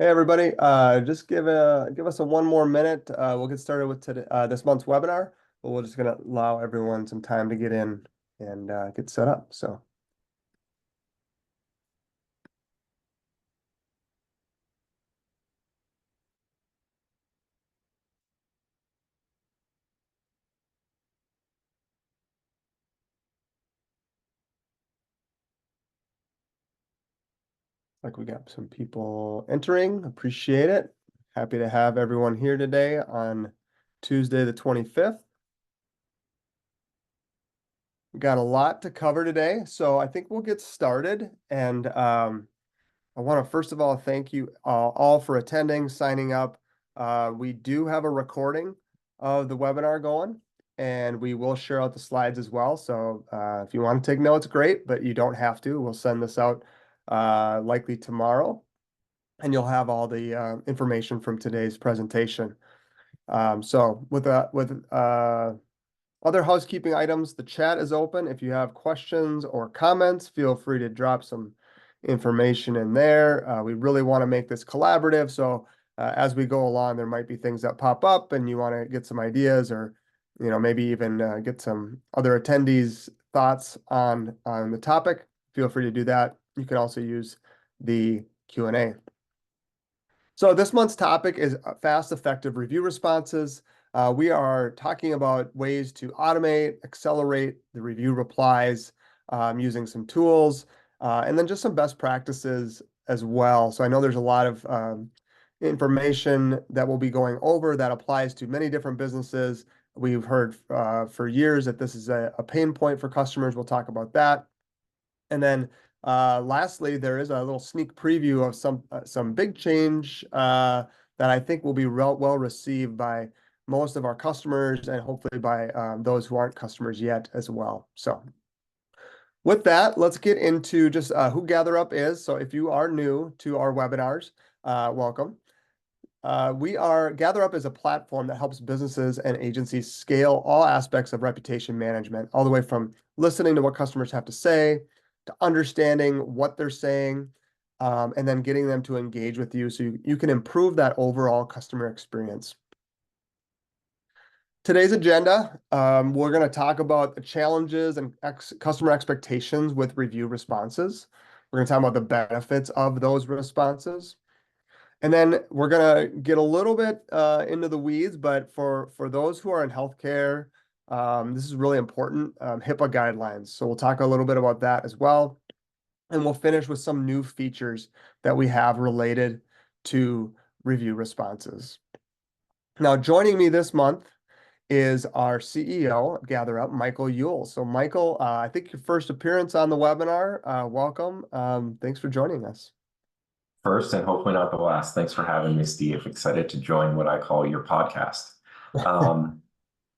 Hey everybody, just give us a one more minute. We'll get started with today, this month's webinar, but we're just gonna allow everyone some time to get in and get set up. So, like we got some people entering, appreciate it. Happy to have everyone here today on Tuesday the 25th. We got a lot to cover today, so I think we'll get started. And I want to first of all thank you all for attending, signing up. We do have a recording of the webinar going, and we will share out the slides as well. So if you want to take notes, great, but you don't have to. We'll send this out likely tomorrow, and you'll have all the information from today's presentation. So with other housekeeping items, the chat is open. If you have questions or comments, feel free to drop some information in there. We really want to make this collaborative. So as we go along, there might be things that pop up and you want to get some ideas or, maybe even get some other attendees' thoughts on the topic. Feel free to do that. You can also use the Q&A. So this month's topic is fast, effective review responses. We are talking about ways to automate, accelerate the review replies using some tools, and then just some best practices as well. So I know there's a lot of information that we'll be going over that applies to many different businesses. We've heard for years that this is a pain point for customers. We'll talk about that. And then lastly, there is a little sneak preview of some big change that I think will be well received by most of our customers and hopefully by those who aren't customers yet as well. So with that, let's get into just who GatherUp is. So if you are new to our webinars, welcome. GatherUp is a platform that helps businesses and agencies scale all aspects of reputation management, all the way from listening to what customers have to say, to understanding what they're saying, and then getting them to engage with you so you can improve that overall customer experience. Today's agenda, we're going to talk about the challenges and customer expectations with review responses. We're going to talk about the benefits of those responses. And then we're going to get a little bit into the weeds, but for those who are in healthcare, this is really important, HIPAA guidelines. So we'll talk a little bit about that as well. And we'll finish with some new features that we have related to review responses. Now, joining me this month is our CEO of GatherUp, Michael Yules. So Michael, I think your first appearance on the webinar, welcome. Thanks for joining us. First, and hopefully not the last. Thanks for having me, Steve. Excited to join what I call your podcast.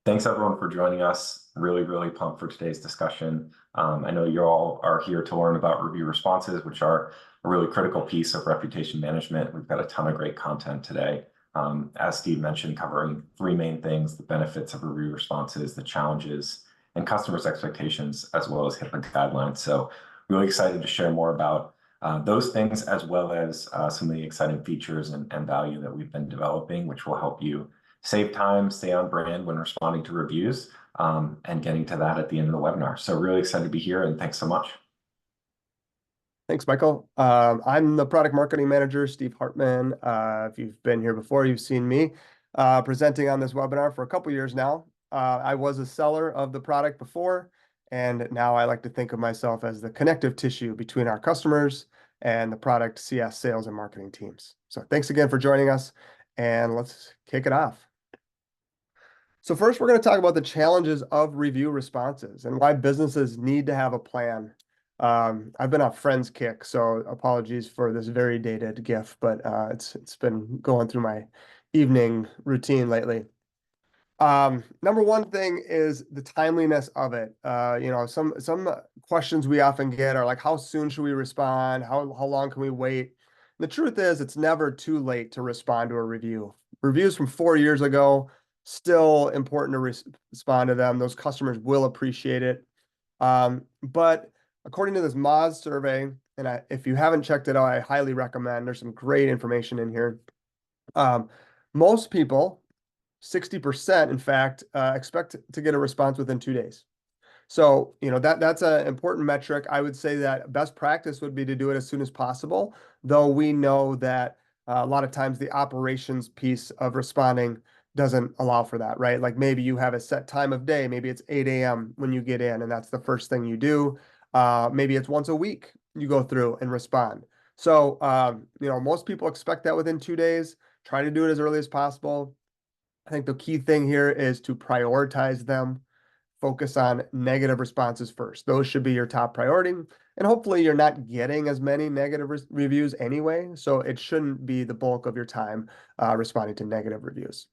Thanks everyone for joining us. Really, really pumped for today's discussion. I know you all are here to learn about review responses, which are a really critical piece of reputation management. We've got a ton of great content today. As Steve mentioned, covering three main things: the benefits of review responses, the challenges, and customers' expectations, as well as HIPAA guidelines. So really excited to share more about those things, as well as some of the exciting features and value that we've been developing, which will help you save time, stay on brand when responding to reviews, and getting to that at the end of the webinar. So really excited to be here, and thanks so much. Thanks, Michael. I'm the product marketing manager, Steve Hartman. If you've been here before, you've seen me presenting on this webinar for a couple years now. I was a seller of the product before, and now I like to think of myself as the connective tissue between our customers and the product CS sales and marketing teams. So thanks again for joining us, and let's kick it off. So first, we're going to talk about the challenges of review responses and why businesses need to have a plan. I've been off Friends kick, so apologies for this very dated GIF, but it's been going through my evening routine lately. Number one thing is the timeliness of it. Some questions we often get are like, how soon should we respond? How long can we wait? The truth is, it's never too late to respond to a review. Reviews from 4 years ago, still important to respond to them. Those customers will appreciate it. But according to this Moz survey, and if you haven't checked it out, I highly recommend. There's some great information in here. Most people, 60%, in fact, expect to get a response within 2 days. So, that's an important metric. I would say that best practice would be to do it as soon as possible, though we know that a lot of times the operations piece of responding doesn't allow for that, right? Like maybe you have a set time of day, maybe it's 8 a.m. when you get in, and that's the first thing you do. Maybe it's once a week you go through and respond. So, most people expect that within 2 days. Try to do it as early as possible. I think the key thing here is to prioritize them, focus on negative responses first. Those should be your top priority. And hopefully you're not getting as many negative reviews anyway. So it shouldn't be the bulk of your time responding to negative reviews.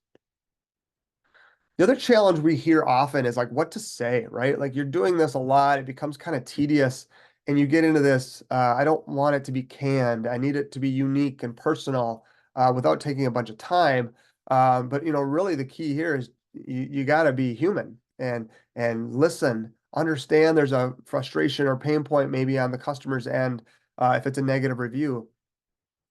The other challenge we hear often is like what to say, right? Like you're doing this a lot, it becomes kind of tedious, and you get into this, I don't want it to be canned. I need it to be unique and personal without taking a bunch of time. But really the key here is you got to be human and listen, understand there's a frustration or pain point maybe on the customer's end if it's a negative review.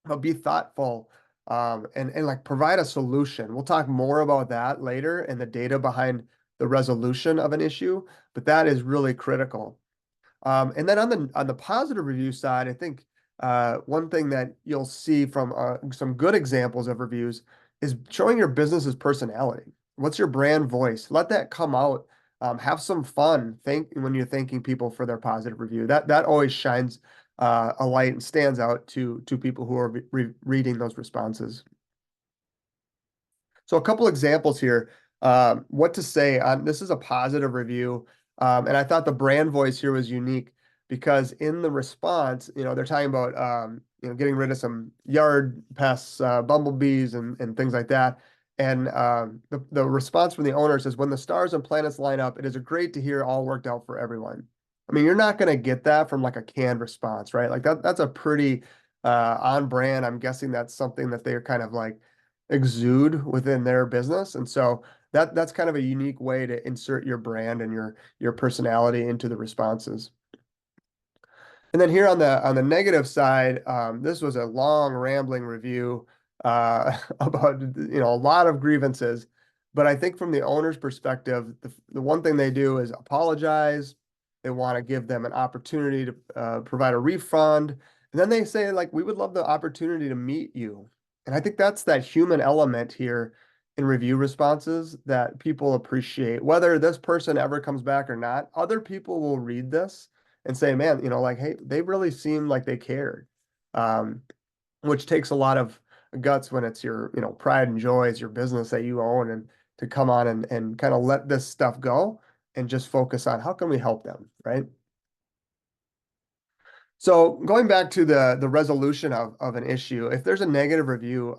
But be thoughtful and like provide a solution. We'll talk more about that later and the data behind the resolution of an issue, but that is really critical. And then on the positive review side, I think one thing that you'll see from some good examples of reviews is showing your business's personality. What's your brand voice? Let that come out. Have some fun. Think when you're thanking people for their positive review. That always shines a light and stands out to people who are reading those responses. So a couple examples here. What to say on this is a positive review. And I thought the brand voice here was unique because in the response, they're talking about getting rid of some yard pests, bumblebees and things like that. And the response from the owner says, when the stars and planets line up, it is great to hear all worked out for everyone. I mean, you're not going to get that from like a canned response, right? Like that's a pretty on brand. I'm guessing that's something that they're kind of like exude within their business. And so that's kind of a unique way to insert your brand and your personality into the responses. And then here on the negative side, this was a long rambling review about a lot of grievances. But I think from the owner's perspective, the one thing they do is apologize. They want to give them an opportunity to provide a refund. And then they say, like, we would love the opportunity to meet you. And I think that's that human element here in review responses that people appreciate. Whether this person ever comes back or not, other people will read this and say, man, like, hey, they really seem like they cared. Um, which takes a lot of guts when it's your, pride and joy, it's your business that you own, and to come on and kind of let this stuff go and just focus on how can we help them, right? So going back to the resolution of an issue, if there's a negative review,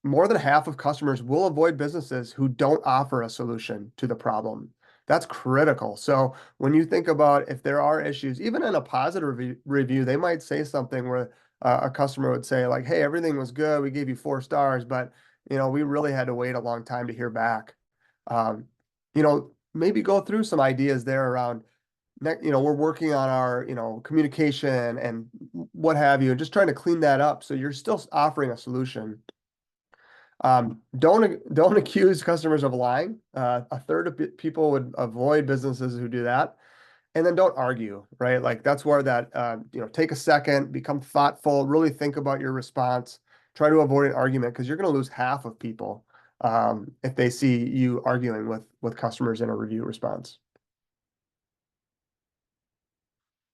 more than half of customers will avoid businesses who don't offer a solution to the problem. That's critical. So when you think about if there are issues, even in a positive review, they might say something where a customer would say like, "Hey, everything was good. We gave you 4 stars, but we really had to wait a long time to hear back." Um, maybe go through some ideas there around we're working on our, communication and what have you, and just trying to clean that up. So you're still offering a solution. Don't accuse customers of lying. A third of people would avoid businesses who do that. And then don't argue, right? Like that's where that, take a second, become thoughtful, really think about your response, try to avoid an argument because you're going to lose half of people if they see you arguing with customers in a review response.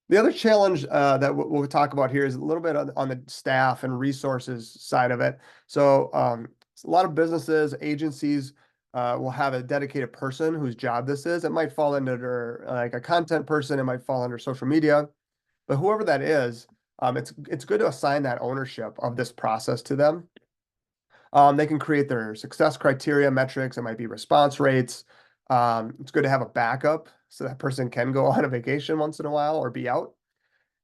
The other challenge that we'll talk about here is a little bit on the staff and resources side of it. So a lot of businesses, agencies will have a dedicated person whose job this is. It might fall under like a content person. It might fall under social media, but whoever that is, it's good to assign that ownership of this process to them. They can create their success criteria metrics. It might be response rates. It's good to have a backup so that person can go on a vacation once in a while or be out.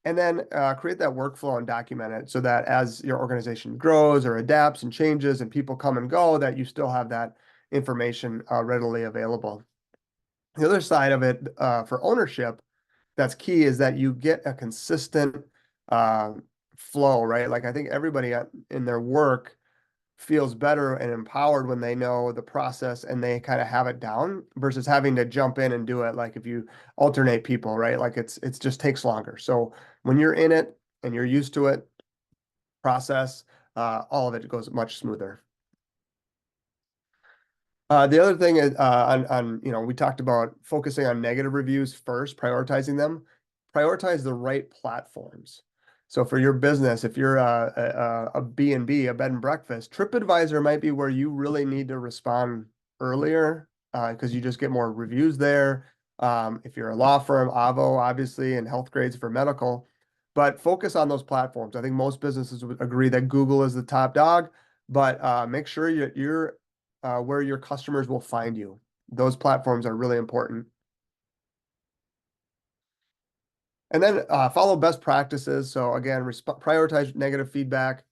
And then create that workflow and document it so that as your organization grows or adapts and changes and people come and go, that you still have that information readily available. The other side of it for ownership that's key is that you get a consistent uh, flow, right? Like I think everybody in their work feels better and empowered when they know the process and they kind of have it down versus having to jump in and do it. Like if you alternate people, right? Like it's just takes longer. So when you're in it and you're used to it, process, all of it goes much smoother. The other thing is we talked about focusing on negative reviews first, prioritizing them, prioritize the right platforms. So for your business, if you're a B&B, a bed and breakfast, TripAdvisor might be where you really need to respond earlier because you just get more reviews there. If you're a law firm, Avo, obviously, and Health Grades for medical, but focus on those platforms. I think most businesses would agree that Google is the top dog, but make sure you're where your customers will find you. Those platforms are really important. And then follow best practices. So again, prioritize negative feedback,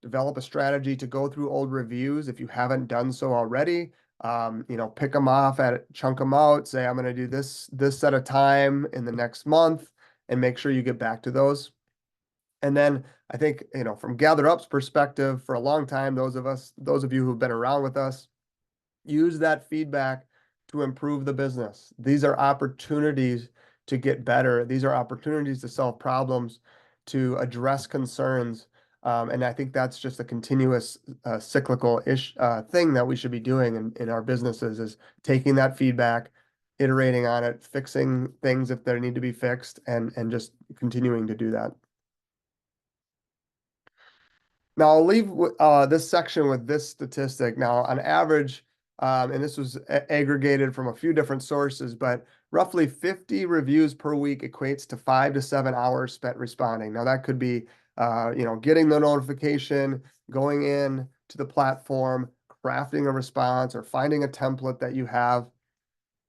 develop a strategy to go through old reviews if you haven't done so already. Pick them off chunk them out, say, I'm going to do this at a time in the next month and make sure you get back to those. And then I think, from GatherUp's perspective, for a long time, those of you who've been around with us, use that feedback to improve the business. These are opportunities to get better. These are opportunities to solve problems, to address concerns. And I think that's just a continuous cyclical-ish thing that we should be doing in our businesses is taking that feedback, iterating on it, fixing things if they need to be fixed, and just continuing to do that. Now I'll leave this section with this statistic. Now, on average, and this was aggregated from a few different sources, but roughly 50 reviews per week equates to 5 to 7 hours spent responding. Now that could be, getting the notification, going in to the platform, crafting a response, or finding a template that you have.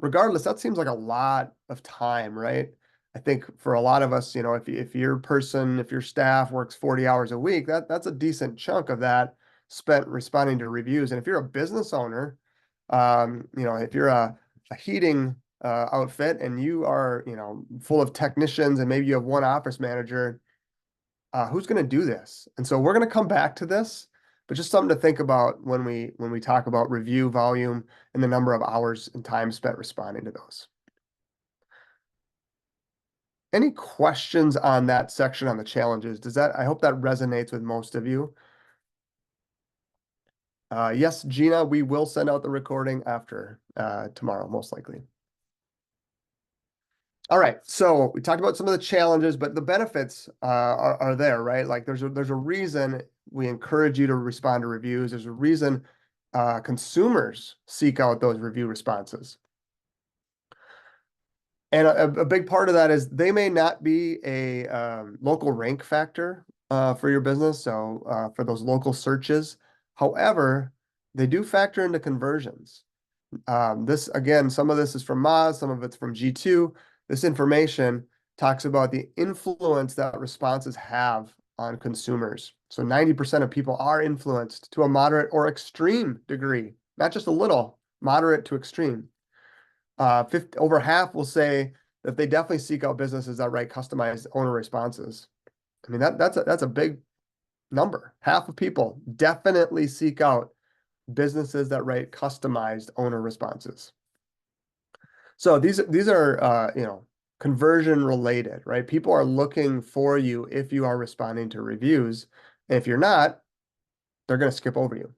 Regardless, that seems like a lot of time, right? I think for a lot of us, if your staff works 40 hours a week, that's a decent chunk of that spent responding to reviews. And if you're a business owner, if you're a heating outfit and you are, full of technicians and maybe you have one office manager, who's going to do this? And so we're going to come back to this, but just something to think about when we talk about review volume and the number of hours and time spent responding to those. Any questions on that section on the challenges? I hope that resonates with most of you. Yes, Gina, we will send out the recording after tomorrow, most likely. All right, so we talked about some of the challenges, but the benefits are there, right? Like there's a reason we encourage you to respond to reviews. There's a reason consumers seek out those review responses. And a big part of that is they may not be a local rank factor for your business, so for those local searches. However, they do factor into conversions. Some of this is from Moz, some of it's from G2. This information talks about the influence that responses have on consumers. So 90% of people are influenced to a moderate or extreme degree, not just a little, moderate to extreme. Over half will say that they definitely seek out businesses that write customized owner responses. I mean, that's a big number. Half of people definitely seek out businesses that write customized owner responses. So these are conversion related, right? People are looking for you if you are responding to reviews. And if you're not, they're going to skip over you.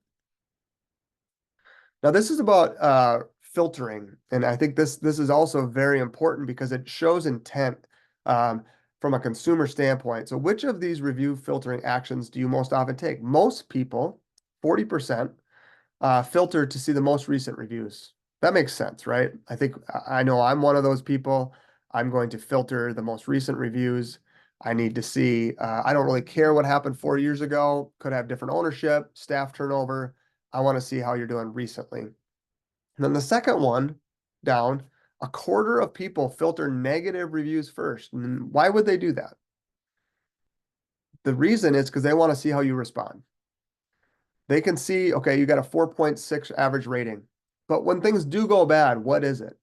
Now this is about filtering, and I think this is also very important because it shows intent from a consumer standpoint. So which of these review filtering actions do you most often take? Most people, 40%, filter to see the most recent reviews. That makes sense, right? I know I'm one of those people. I'm going to filter the most recent reviews. I need to see, I don't really care what happened 4 years ago, could have different ownership, staff turnover. I want to see how you're doing recently. And then the second one down, a quarter of people filter negative reviews first. And why would they do that? The reason is because they want to see how you respond. They can see, okay, you got a 4.6 average rating. But when things do go bad, what is it?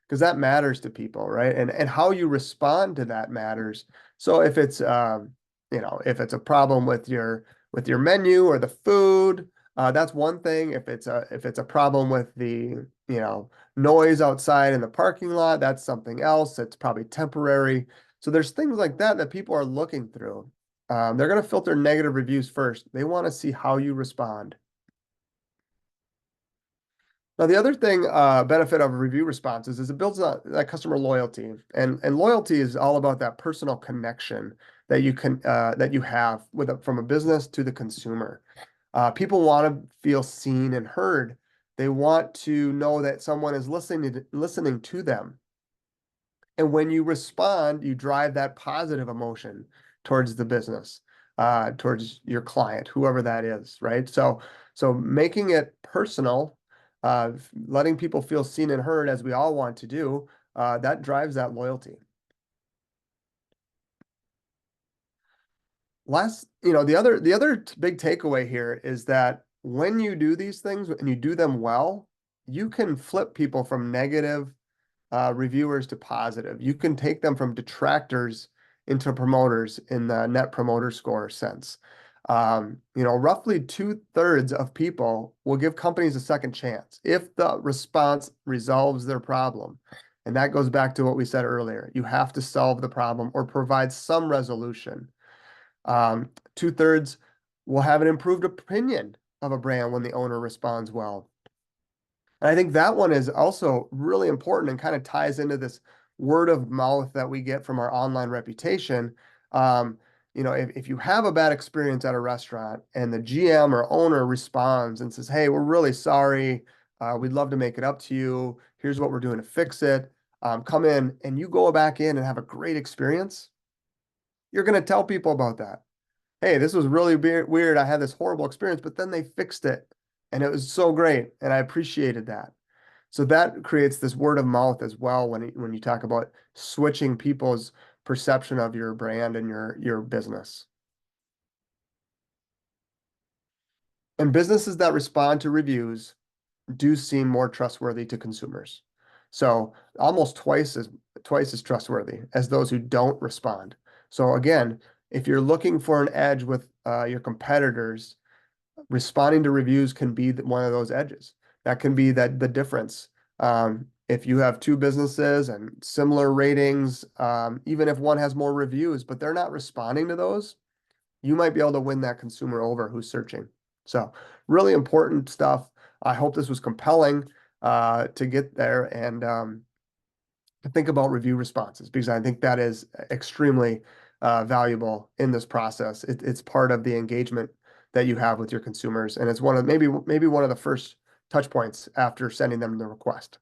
because that matters to people, right? And how you respond to that matters. So if it's if it's a problem with your menu or the food, that's one thing. If it's a problem with the noise outside in the parking lot, that's something else. It's probably temporary. So there's things like that that people are looking through. They're going to filter negative reviews first. They want to see how you respond. Now, the other thing, benefit of review responses is it builds that customer loyalty, and loyalty is all about that personal connection that you have from a business to the consumer. People want to feel seen and heard. They want to know that someone is listening to them. And when you respond, you drive that positive emotion towards the business, towards your client, whoever that is, right? So making it personal, letting people feel seen and heard, as we all want to do, that drives that loyalty. The other big takeaway here is that when you do these things and you do them well, you can flip people from negative reviewers to positive. You can take them from detractors into promoters in the net promoter score sense. Roughly 2/3 of people will give companies a second chance if the response resolves their problem. And that goes back to what we said earlier. You have to solve the problem or provide some resolution. 2/3 will have an improved opinion of a brand when the owner responds well. And I think that one is also really important and kind of ties into this word of mouth that we get from our online reputation. If you have a bad experience at a restaurant and the GM or owner responds and says, "Hey, we're really sorry. We'd love to make it up to you. Here's what we're doing to fix it. Come in," and you go back in and have a great experience, you're going to tell people about that. "Hey, this was really weird. I had this horrible experience, but then they fixed it and it was so great. And I appreciated that." So that creates this word of mouth as well when you talk about switching people's perception of your brand and your business. And businesses that respond to reviews do seem more trustworthy to consumers. So almost twice as trustworthy as those who don't respond. So again, if you're looking for an edge with your competitors, responding to reviews can be one of those edges. That can be the difference. If you have two businesses and similar ratings, even if one has more reviews, but they're not responding to those, you might be able to win that consumer over who's searching. So really important stuff. I hope this was compelling to get there and to think about review responses, because I think that is extremely valuable in this process. It's part of the engagement that you have with your consumers, and it's maybe one of the first touch points after sending them the request.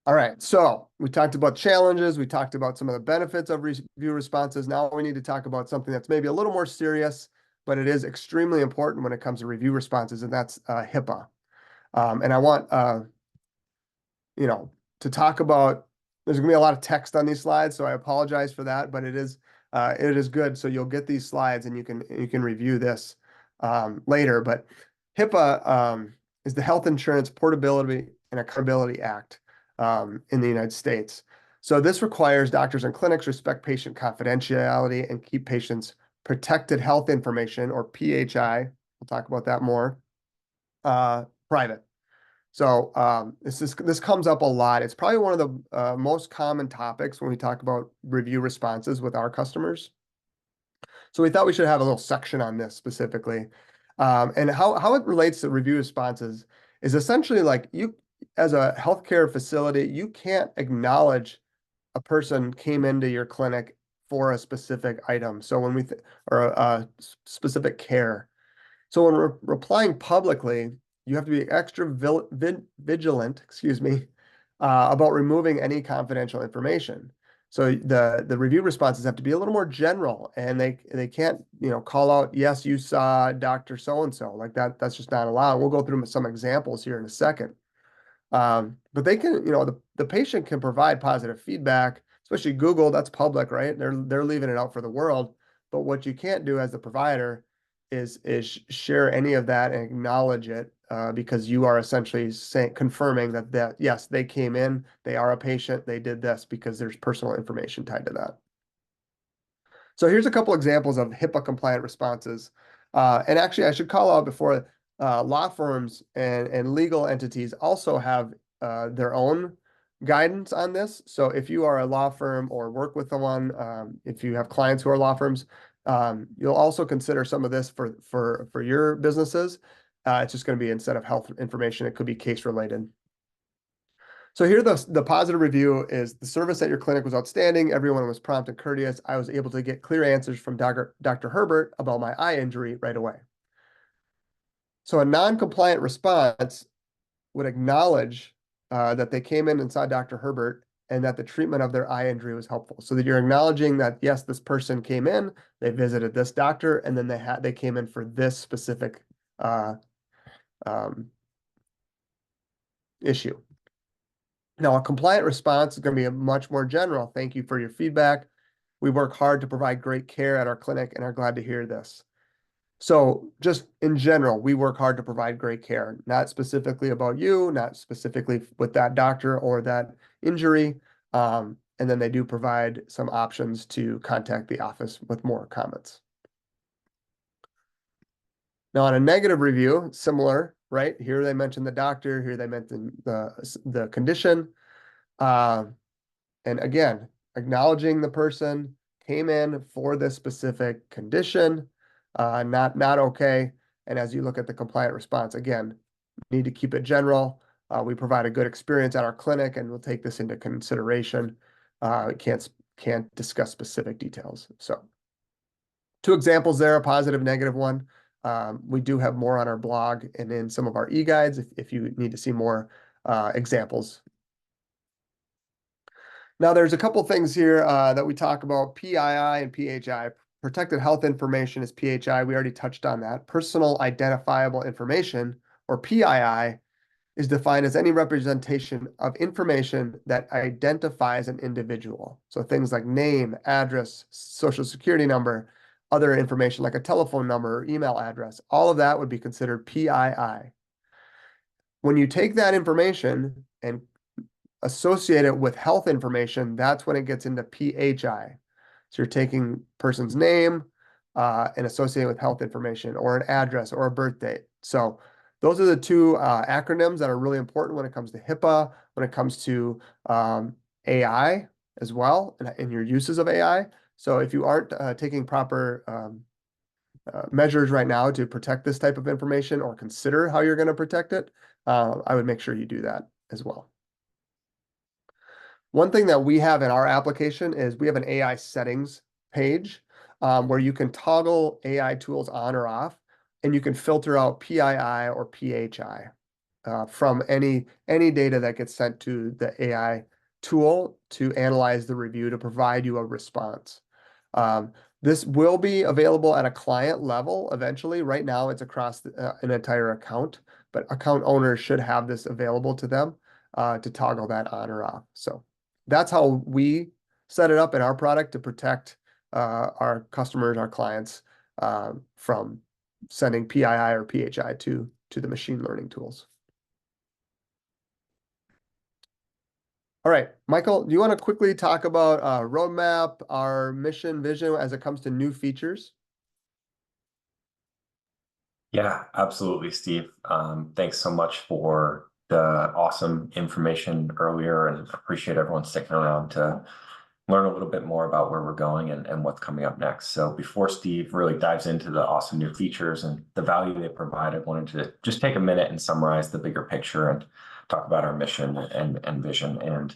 All right, so we talked about challenges, we talked about some of the benefits of review responses. Now we need to talk about something that's maybe a little more serious, but it is extremely important when it comes to review responses, and that's HIPAA. And I want to talk about, there's gonna be a lot of text on these slides, so I apologize for that, but it is good. So you'll get these slides and you can review this later. But HIPAA is the Health Insurance Portability and Accountability Act in the United States. So this requires doctors and clinics respect patient confidentiality and keep patients' protected health information, or PHI, we'll talk about that more, private. So this comes up a lot. It's probably one of the most common topics when we talk about review responses with our customers. So we thought we should have a little section on this specifically. And how it relates to review responses is essentially like, you, as a healthcare facility, you can't acknowledge a person came into your clinic for a specific item. So when or a specific care. So when we're replying publicly, you have to be extra vigilant, about removing any confidential information. So the review responses have to be a little more general, and they can't, call out, "Yes, you saw Dr. So-and-so," like that. That's just not allowed. We'll go through some examples here in a second. But they can, the patient can provide positive feedback, especially Google, that's public, right? They're leaving it out for the world. But what you can't do as the provider is share any of that and acknowledge it because you are essentially confirming that yes, they came in, they are a patient, they did this because there's personal information tied to that. So here's a couple examples of HIPAA compliant responses. And actually, I should call out before law firms and legal entities also have their own guidance on this. So if you are a law firm or work with one, if you have clients who are law firms, you'll also consider some of this for your businesses. It's just going to be, instead of health information, it could be case related. So here the positive review is: the service at your clinic was outstanding. Everyone was prompt and courteous. I was able to get clear answers from Dr. Herbert about my eye injury right away. So a non-compliant response would acknowledge that they came in and saw Dr. Herbert and that the treatment of their eye injury was helpful. So that you're acknowledging that, yes, this person came in, they visited this doctor, and then they came in for this specific issue. Now, a compliant response is going to be a much more general: thank you for your feedback. We work hard to provide great care at our clinic and are glad to hear this. So just in general, we work hard to provide great care, not specifically about you, not specifically with that doctor or that injury. And then they do provide some options to contact the office with more comments. Now, on a negative review, similar, right? Here they mentioned the doctor, here they mentioned the condition. And again, acknowledging the person came in for this specific condition, not okay. And as you look at the compliant response, again, need to keep it general. We provide a good experience at our clinic, and we'll take this into consideration. Can't discuss specific details. So, two examples there: a positive, negative one. We do have more on our blog and in some of our e-guides if you need to see more examples. Now, there's a couple things here that we talk about: PII and PHI. Protected health information is PHI. We already touched on that. Personal identifiable information, or PII, is defined as any representation of information that identifies an individual. So things like name, address, social security number, other information like a telephone number or email address, all of that would be considered PII. When you take that information and associate it with health information, that's when it gets into PHI. So you're taking person's name and associating with health information, or an address, or a birth date. So those are the two acronyms that are really important when it comes to HIPAA, when it comes to AI as well, and your uses of AI. So if you aren't taking proper measures right now to protect this type of information, or consider how you're going to protect it, I would make sure you do that as well. One thing that we have in our application is we have an AI settings page where you can toggle AI tools on or off, and you can filter out PII or PHI from any data that gets sent to the AI tool to analyze the review to provide you a response. This will be available at a client level eventually. Right now, it's across an entire account, but account owners should have this available to them to toggle that on or off. So that's how we set it up in our product to protect our customers, our clients, from sending PII or PHI to the machine learning tools. All right, Michael, do you want to quickly talk about roadmap, our mission, vision as it comes to new features? Yeah, absolutely, Steve. Thanks so much for the awesome information earlier, and appreciate everyone sticking around to learn a little bit more about where we're going and what's coming up next. So before Steve really dives into the awesome new features and the value they provide, I wanted to just take a minute and summarize the bigger picture and talk about our mission and vision. And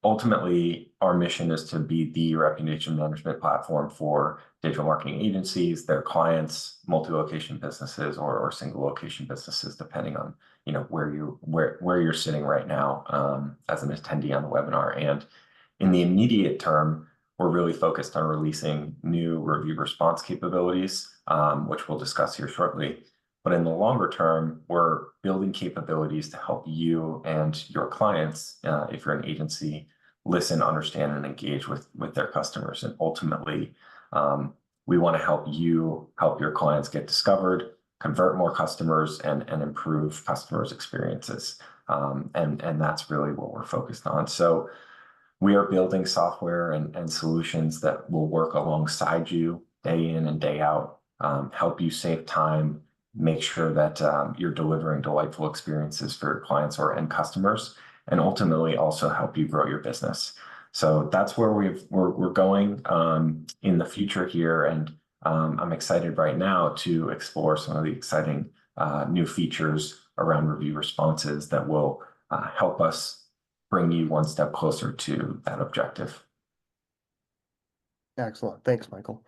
ultimately, our mission is to be the reputation management platform for digital marketing agencies, their clients, multi-location businesses, or single location businesses, depending on where you're sitting right now as an attendee on the webinar. And in the immediate term, we're really focused on releasing new review response capabilities, which we'll discuss here shortly. But in the longer term, we're building capabilities to help you and your clients, if you're an agency, listen, understand, and engage with their customers. And ultimately, we want to help you help your clients get discovered, convert more customers and improve customers' experiences. And that's really what we're focused on. So we are building software and solutions that will work alongside you day in and day out, help you save time, make sure that you're delivering delightful experiences for your clients or end customers, and ultimately also help you grow your business. So that's where we're going in the future here, and I'm excited right now to explore some of the exciting new features around review responses that will help us bring you one step closer to that objective. Excellent. Thanks, Michael.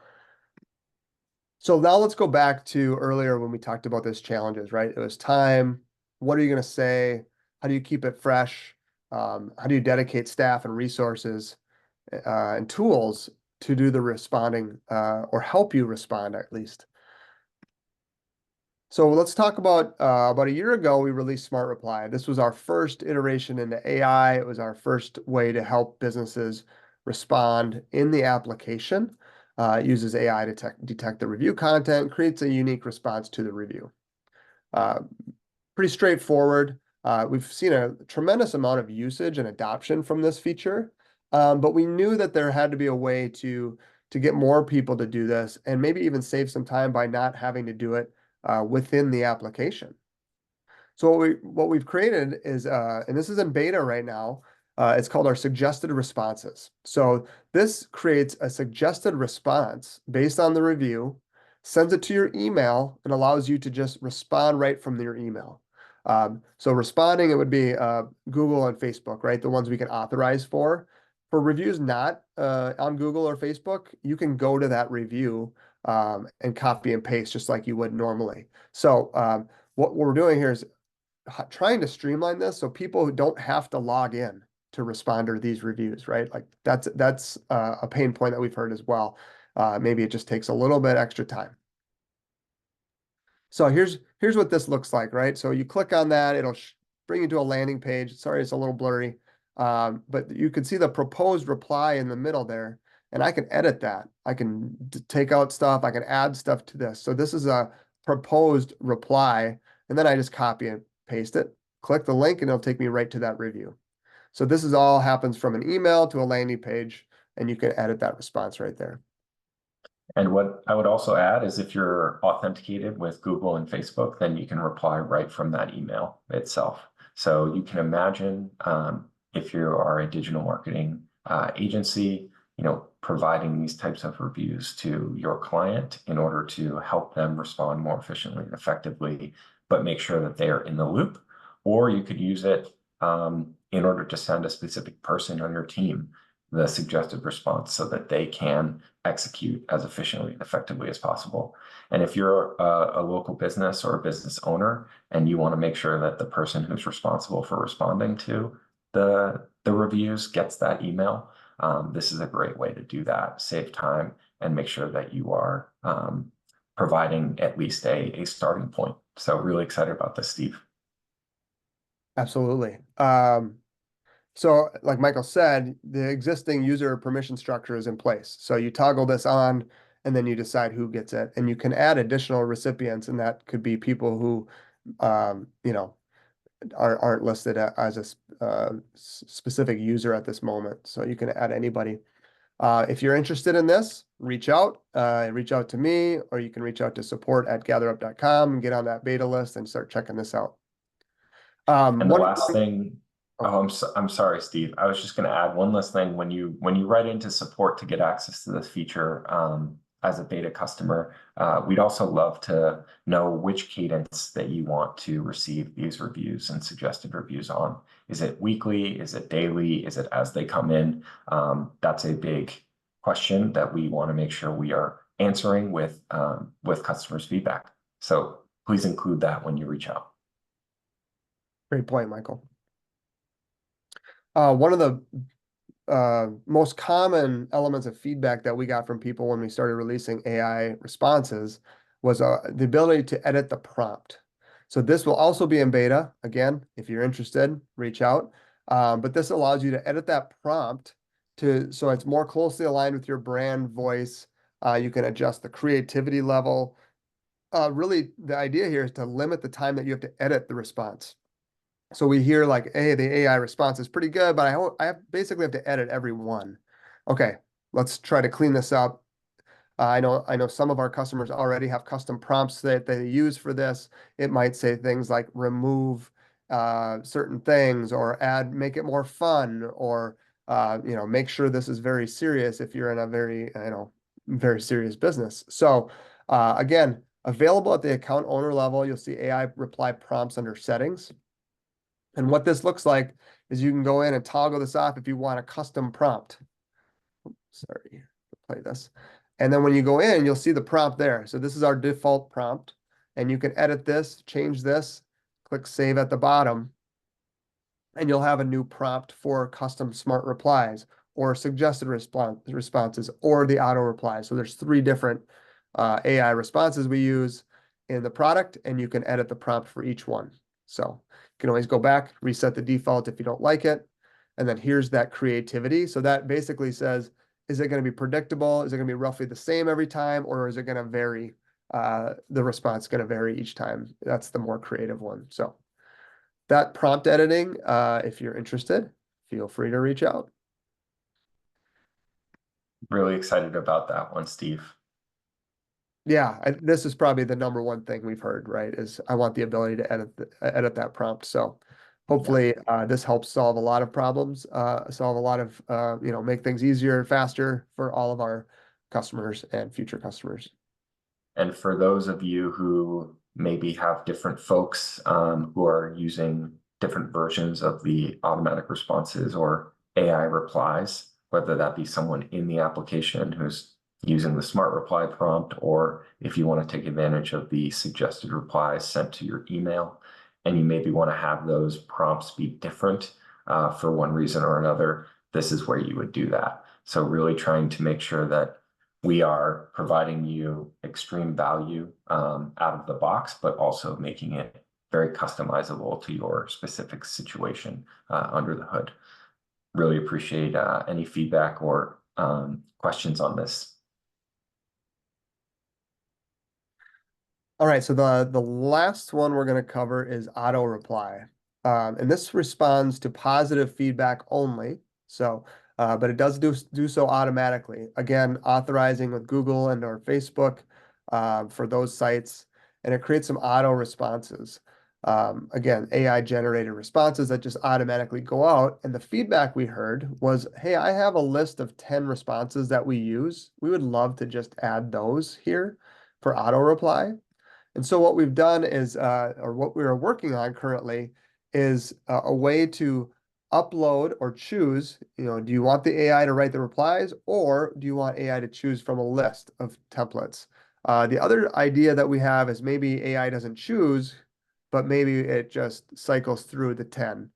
So now let's go back to earlier when we talked about those challenges, right? It was time. What are you going to say? How do you keep it fresh? How do you dedicate staff and resources and tools to do the responding or help you respond at least? So let's talk about a year ago, we released Smart Reply. This was our first iteration into AI. It was our first way to help businesses respond in the application. It uses AI to detect the review content, creates a unique response to the review. Pretty straightforward. We've seen a tremendous amount of usage and adoption from this feature, but we knew that there had to be a way to get more people to do this and maybe even save some time by not having to do it within the application. So what we've created is, and this is in beta right now, it's called our suggested responses. So this creates a suggested response based on the review, sends it to your email, and allows you to just respond right from your email. So responding, it would be Google and Facebook, right? The ones we can authorize for. For reviews not on Google or Facebook, you can go to that review and copy and paste just like you would normally. So what we're doing here is trying to streamline this so people who don't have to log in to respond to these reviews, right? Like that's a pain point that we've heard as well. Maybe it just takes a little bit extra time. So here's what this looks like, right? So you click on that, it'll bring you to a landing page. Sorry, it's a little blurry, but you can see the proposed reply in the middle there, and I can edit that. I can take out stuff. I can add stuff to this. So this is a proposed reply, and then I just copy and paste it, click the link, and it'll take me right to that review. So this is all happens from an email to a landing page, and you can edit that response right there. And what I would also add is if you're authenticated with Google and Facebook, then you can reply right from that email itself. So you can imagine if you are a digital marketing agency, providing these types of reviews to your client in order to help them respond more efficiently and effectively, but make sure that they are in the loop. Or you could use it in order to send a specific person on your team the suggested response so that they can execute as efficiently and effectively as possible. And if you're a local business or a business owner and you want to make sure that the person who's responsible for responding to the reviews gets that email, this is a great way to do that, save time, and make sure that you are providing at least a starting point. So really excited about this, Steve. Absolutely. So like Michael said, the existing user permission structure is in place. So you toggle this on and then you decide who gets it. And you can add additional recipients, and that could be people who, aren't listed as a specific user at this moment. So you can add anybody. If you're interested in this, reach out to me, or you can reach out to support@gatherup.com and get on that beta list and start checking this out. And the last thing, I'm sorry, Steve. I was just going to add one last thing. When you write into support to get access to this feature as a beta customer, we'd also love to know which cadence that you want to receive these reviews and suggested reviews on. Is it weekly? Is it daily? Is it as they come in? That's a big question that we want to make sure we are answering with customers' feedback. So please include that when you reach out. Great point, Michael. One of the most common elements of feedback that we got from people when we started releasing AI responses was the ability to edit the prompt. So this will also be in beta. Again, if you're interested, reach out. But this allows you to edit that prompt so it's more closely aligned with your brand voice. You can adjust the creativity level. really the idea here is to limit the time that you have to edit the response. So we hear like, hey, the AI response is pretty good, but basically have to edit every one. Okay, let's try to clean this up. I know some of our customers already have custom prompts that they use for this. It might say things like remove certain things or make it more fun or make sure this is very serious if you're in a very serious business. So again, available at the account owner level, you'll see AI reply prompts under settings. And what this looks like is you can go in and toggle this off if you want a custom prompt. Sorry, play this. And then when you go in, you'll see the prompt there. So this is our default prompt, and you can edit this, change this, click save at the bottom, and you'll have a new prompt for custom smart replies or suggested responses or the auto replies. So there's 3 different AI responses we use in the product, and you can edit the prompt for each one. So you can always go back, reset the default if you don't like it. And then here's that creativity. So that basically says, is it going to be predictable? Is it going to be roughly the same every time? Or is it going to vary? The response is going to vary each time. That's the more creative one. So that prompt editing, if you're interested, feel free to reach out. Really excited about that one, Steve. Yeah, this is probably the number one thing we've heard, right? Is I want the ability to edit that prompt. So hopefully this helps solve a lot of problems, solve a lot of, make things easier, faster for all of our customers and future customers. And for those of you who maybe have different folks who are using different versions of the automatic responses or AI replies, whether that be someone in the application who's using the smart reply prompt, or if you want to take advantage of the suggested replies sent to your email, and you maybe want to have those prompts be different for one reason or another, this is where you would do that. So really trying to make sure that we are providing you extreme value out of the box, but also making it very customizable to your specific situation under the hood. Really appreciate any feedback or questions on this. All right, so the last one we're going to cover is auto reply. And this responds to positive feedback only. So, but it does do so automatically. Again, authorizing with Google and or Facebook for those sites, and it creates some auto responses. Again, AI generated responses that just automatically go out. And the feedback we heard was, hey, I have a list of 10 responses that we use. We would love to just add those here for auto reply. And so what we've done is, or what we are working on currently is a way to upload or choose, do you want the AI to write the replies or do you want AI to choose from a list of templates? The other idea that we have is maybe AI doesn't choose, but maybe it just cycles through the 10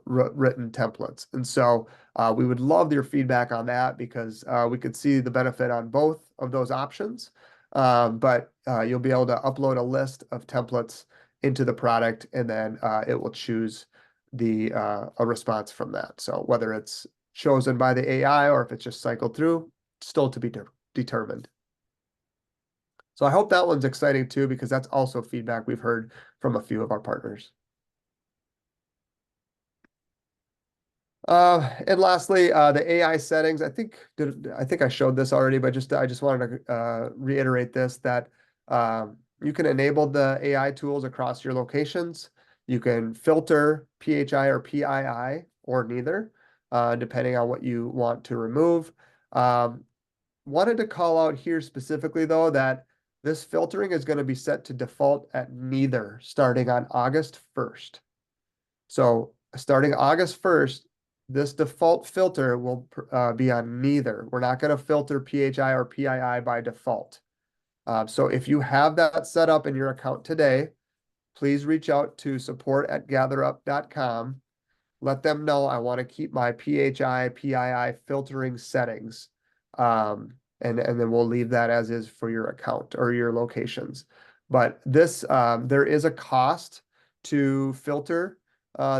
written templates. And so we would love your feedback on that because we could see the benefit on both of those options. But you'll be able to upload a list of templates into the product, and then it will choose a response from that. So whether it's chosen by the AI or if it's just cycled through, still to be determined. So I hope that one's exciting too, because that's also feedback we've heard from a few of our partners. And lastly, the AI settings. I think I showed this already, but I just wanted to reiterate this that you can enable the AI tools across your locations. You can filter PHI or PII or neither, depending on what you want to remove. Wanted to call out here specifically though that this filtering is going to be set to default at neither starting on August 1st. So starting August 1st, this default filter will be on neither. We're not going to filter PHI or PII by default. So if you have that set up in your account today, please reach out to support@gatherup.com. Let them know I want to keep my PHI, PII filtering settings. And then we'll leave that as is for your account or your locations. But there is a cost to filter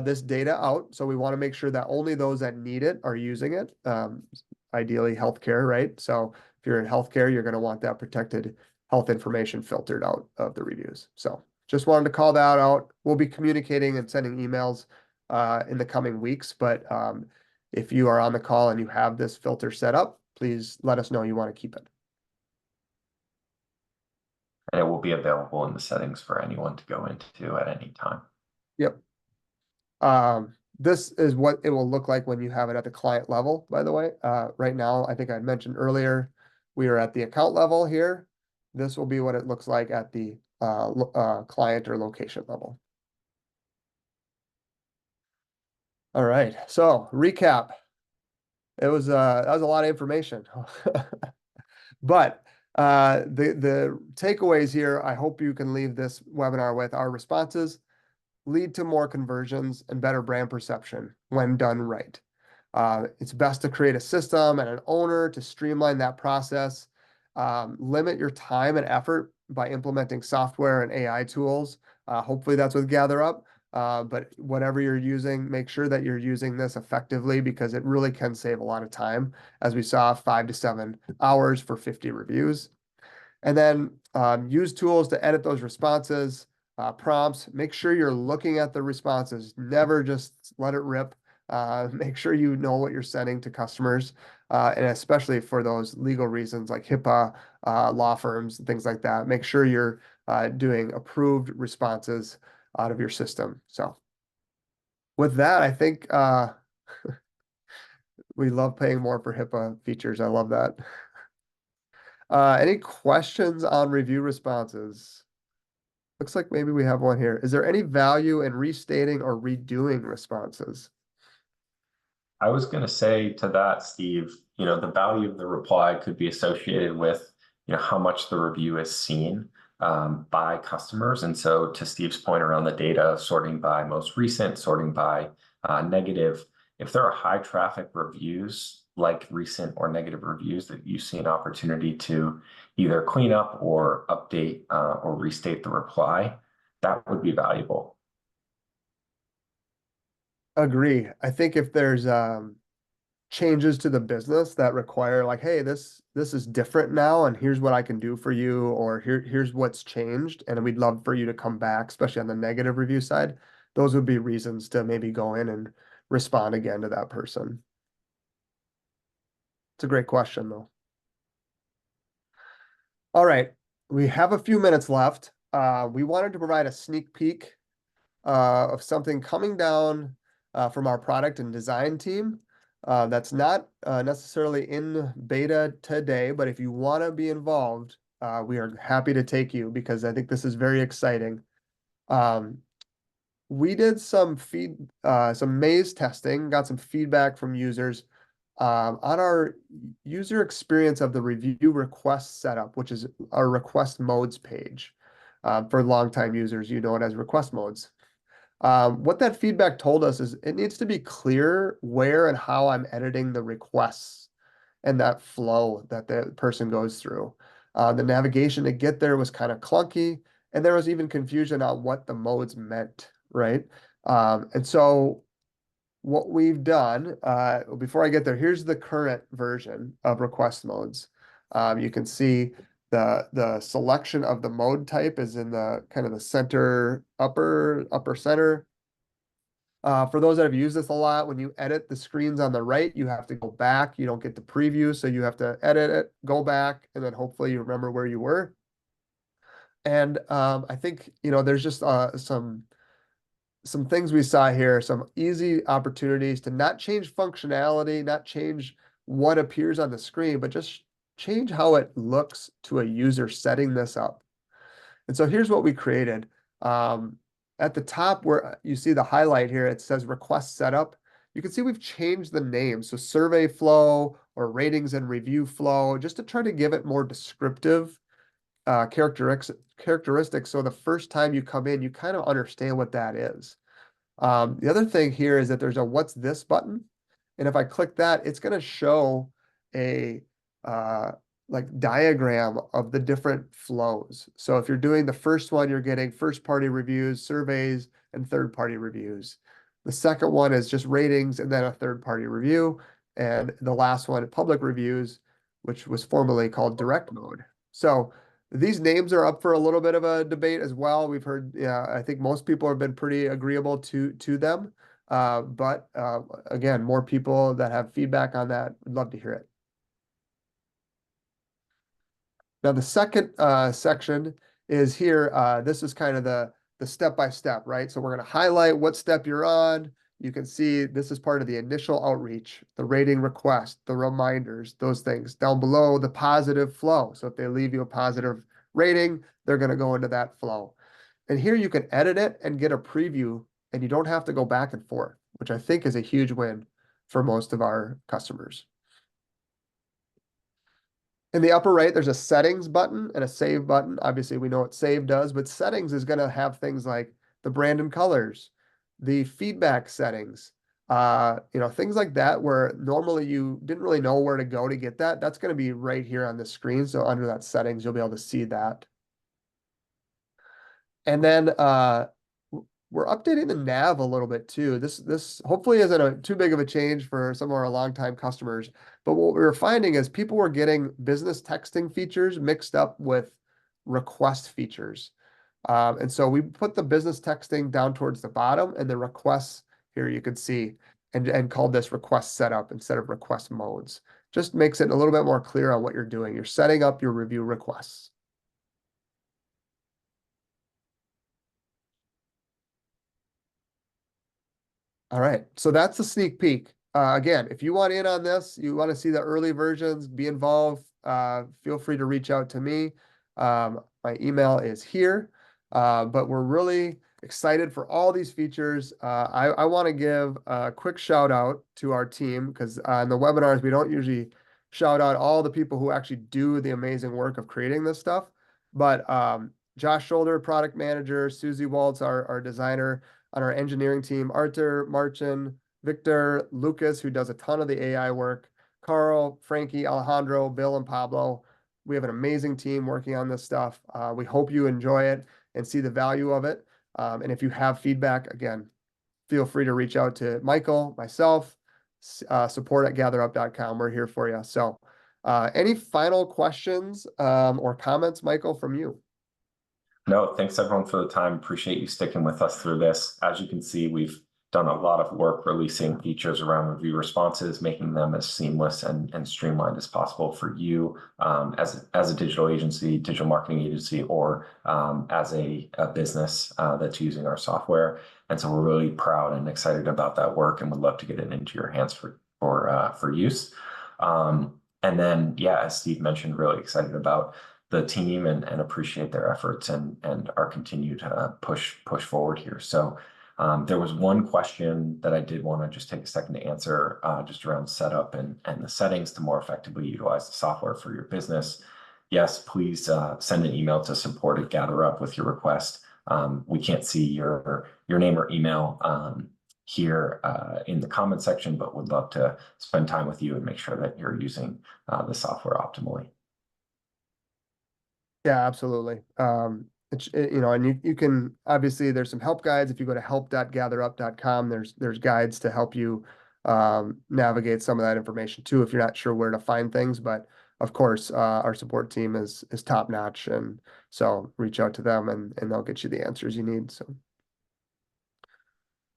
this data out. So we want to make sure that only those that need it are using it. Ideally healthcare, right? So if you're in healthcare, you're going to want that protected health information filtered out of the reviews. So just wanted to call that out. We'll be communicating and sending emails in the coming weeks, but if you are on the call and you have this filter set up, please let us know you want to keep it. And it will be available in the settings for anyone to go into at any time. Yep. This is what it will look like when you have it at the client level, by the way. Right now, I think I mentioned earlier, we are at the account level here. This will be what it looks like at the client or location level. All right, so recap. It was that was a lot of information. But the takeaways here, I hope you can leave this webinar with our responses lead to more conversions and better brand perception when done right. It's best to create a system and an owner to streamline that process. Limit your time and effort by implementing software and AI tools. Hopefully that's with GatherUp. But whatever you're using, make sure that you're using this effectively because it really can save a lot of time. As we saw, 5 to 7 hours for 50 reviews. And then use tools to edit those responses, prompts. Make sure you're looking at the responses. Never just let it rip. Make sure you know what you're sending to customers, and especially for those legal reasons like HIPAA, law firms, and things like that. Make sure you're doing approved responses out of your system. So with that, I think we love paying more for HIPAA features. I love that. Any questions on review responses? Looks like maybe we have one here. Is there any value in restating or redoing responses? I was going to say to that, Steve, the value of the reply could be associated with, how much the review is seen by customers. And so to Steve's point around the data, sorting by most recent, sorting by negative, if there are high traffic reviews, like recent or negative reviews that you see an opportunity to either clean up or update or restate the reply, that would be valuable. Agree. I think if there's changes to the business that require like, hey, this is different now, and here's what I can do for you, or here's what's changed, and we'd love for you to come back, especially on the negative review side. Those would be reasons to maybe go in and respond again to that person. It's a great question, though. All right, we have a few minutes left. We wanted to provide a sneak peek of something coming down from our product and design team. That's not necessarily in beta today, but if you want to be involved, we are happy to take you because I think this is very exciting. We did some maze testing, got some feedback from users on our user experience of the review request setup, which is our request modes page. For longtime users, you know it as request modes. What that feedback told us is it needs to be clear where and how I'm editing the requests and that flow that the person goes through. The navigation to get there was kind of clunky, and there was even confusion on what the modes meant, right? And so what we've done, before I get there, here's the current version of request modes. You can see the selection of the mode type is in the kind of the center, upper center. For those that have used this a lot, when you edit the screens on the right, you have to go back. You don't get the preview, so you have to edit it, go back, and then hopefully you remember where you were. And I think, there's just some things we saw here, some easy opportunities to not change functionality, not change what appears on the screen, but just change how it looks to a user setting this up. And so here's what we created. At the top where you see the highlight here, it says request setup. You can see we've changed the name. So survey flow or ratings and review flow, just to try to give it more descriptive characteristics. So the first time you come in, you kind of understand what that is. The other thing here is that there's a what's this button. And if I click that, it's going to show a like diagram of the different flows. So if you're doing the first one, you're getting first party reviews, surveys, and third party reviews. The second one is just ratings and then a third party review. And the last one, public reviews, which was formerly called direct mode. So These names are up for a little bit of a debate as well. We've heard, yeah, I think most people have been pretty agreeable to them. But again, more people that have feedback on that, would love to hear it. Now, the second section is here. This is kind of the step by step, right? So we're going to highlight what step you're on. You can see this is part of the initial outreach, the rating request, the reminders, those things. Down below, the positive flow. So if they leave you a positive rating, they're going to go into that flow. And here you can edit it and get a preview, and you don't have to go back and forth, which I think is a huge win for most of our customers. In the upper right, there's a settings button and a save button. Obviously, we know what save does, but settings is going to have things like the brand and colors, the feedback settings, things like that, where normally you didn't really know where to go to get that. That's going to be right here on the screen. So under that settings, you'll be able to see that. And then we're updating the nav a little bit too. This hopefully isn't too big of a change for some of our longtime customers. But what we were finding is people were getting business texting features mixed up with request features. And so we put the business texting down towards the bottom, and the requests here you can see, and called this request setup instead of request modes. Just makes it a little bit more clear on what you're doing. You're setting up your review requests. All right, so that's a sneak peek. Again, if you want in on this, you want to see the early versions, be involved, feel free to reach out to me. My email is here, but we're really excited for all these features. I want to give a quick shout out to our team because on the webinars, we don't usually shout out all the people who actually do the amazing work of creating this stuff. But Josh Shoulder, product manager, Susie Waltz, our designer, on our engineering team, Arthur, Marchin, Victor, Lucas, who does a ton of the AI work, Carl, Frankie, Alejandro, Bill, and Pablo. We have an amazing team working on this stuff. We hope you enjoy it and see the value of it. And if you have feedback, again, feel free to reach out to Michael, myself, support at gatherup.com. We're here for you. So any final questions or comments, Michael, from you? No, thanks everyone for the time. Appreciate you sticking with us through this. As you can see, we've done a lot of work releasing features around review responses, making them as seamless and streamlined as possible for you as a digital agency, digital marketing agency, or as a business that's using our software. And so we're really proud and excited about that work, and would love to get it into your hands for use. And then, yeah, as Steve mentioned, really excited about the team and appreciate their efforts and our continued push forward here. So there was one question that I did want to just take a second to answer, just around setup and the settings to more effectively utilize the software for your business. Yes, please send an email to support@GatherUp with your request. We can't see your name or email here in the comment section, but would love to spend time with you and make sure that you're using the software optimally. Yeah, absolutely. And you can obviously there's some help guides. If you go to help.gatherup.com, there's guides to help you navigate some of that information too, if you're not sure where to find things. But of course, our support team is top notch, and so reach out to them and they'll get you the answers you need. So.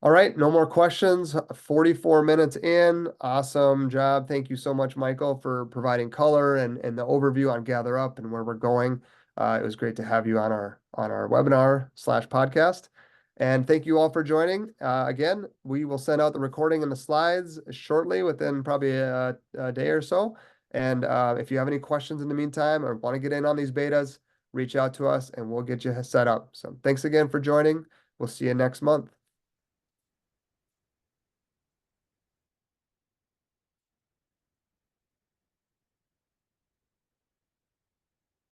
All right, no more questions. 44 minutes in. Awesome job. Thank you so much, Michael, for providing color and the overview on GatherUp and where we're going. It was great to have you on our webinar/podcast. And thank you all for joining. Again, we will send out the recording and the slides shortly, within probably a day or so. And if you have any questions in the meantime or want to get in on these betas, reach out to us and we'll get you set up. So thanks again for joining. We'll see you next month.